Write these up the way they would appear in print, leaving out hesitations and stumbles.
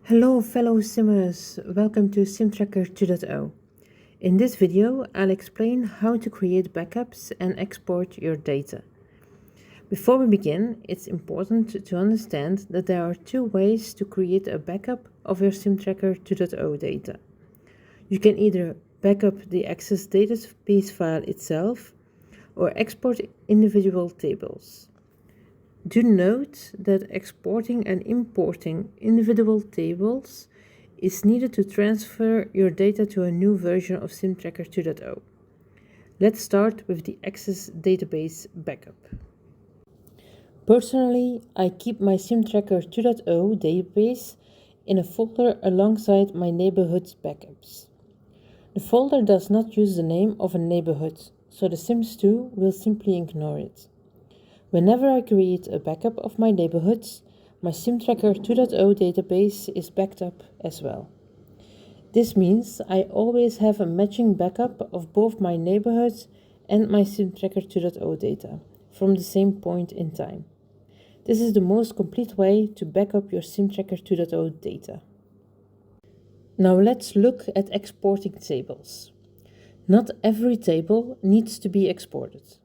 Hello fellow simmers, welcome to SimTracker2.0. In this video, I'll explain how to create backups and export your data. Before we begin, it's important to understand that there are two ways to create a backup of your SimTracker2.0 data. You can either backup the Access database file itself or export individual tables. Do note that exporting and importing individual tables is needed to transfer your data to a new version of SimTracker2.0. Let's start with the Access database backup. Personally, I keep my SimTracker2.0 database in a folder alongside my neighborhood backups. The folder does not use the name of a neighborhood, so the Sims 2 will simply ignore it. Whenever I create a backup of my neighborhoods, my SimTracker2.0 database is backed up as well. This means I always have a matching backup of both my neighborhoods and my SimTracker2.0 data from the same point in time. This is the most complete way to back up your SimTracker2.0 data. Now let's look at exporting tables. Not every table needs to be exported.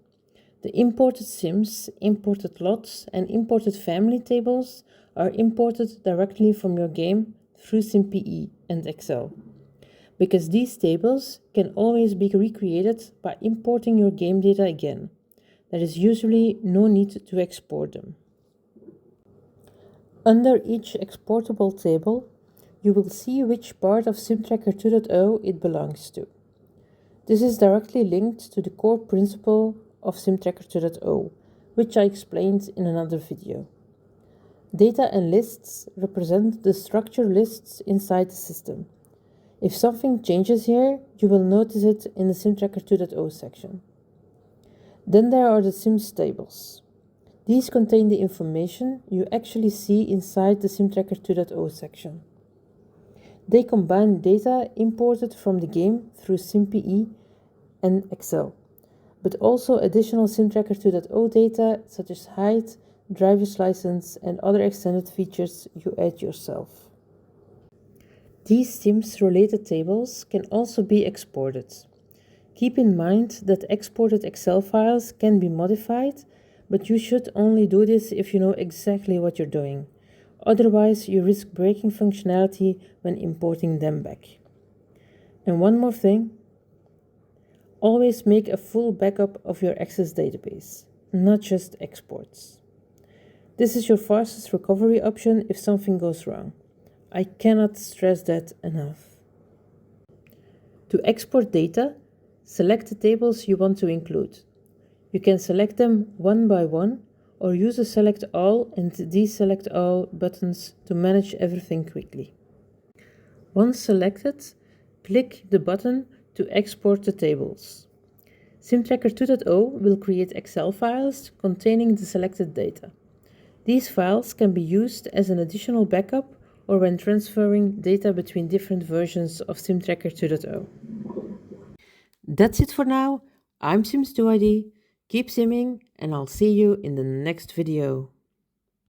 The imported sims, imported lots, and imported family tables are imported directly from your game through SimPE and Excel. Because these tables can always be recreated by importing your game data again. There is usually no need to export them. Under each exportable table, you will see which part of SimTracker2.0 it belongs to. This is directly linked to the core principle of SimTracker2.0, which I explained in another video. Data and lists represent the structure lists inside the system. If something changes here, you will notice it in the SimTracker2.0 section. Then there are the Sims tables. These contain the information you actually see inside the SimTracker2.0 section. They combine data imported from the game through SimPE and Excel, but also additional SimTracker2.0 data such as height, driver's license, and other extended features you add yourself. These Sims-related tables can also be exported. Keep in mind that exported Excel files can be modified, but you should only do this if you know exactly what you're doing. Otherwise, you risk breaking functionality when importing them back. And one more thing. Always make a full backup of your Access database, not just exports. This is your fastest recovery option if something goes wrong. I cannot stress that enough. To export data, select the tables you want to include. You can select them one by one or use the Select All and Deselect All buttons to manage everything quickly. Once selected, click the button to export the tables. SimTracker2.0 will create Excel files containing the selected data. These files can be used as an additional backup or when transferring data between different versions of SimTracker2.0. That's it for now. I'm Sims2ID. Keep simming and I'll see you in the next video.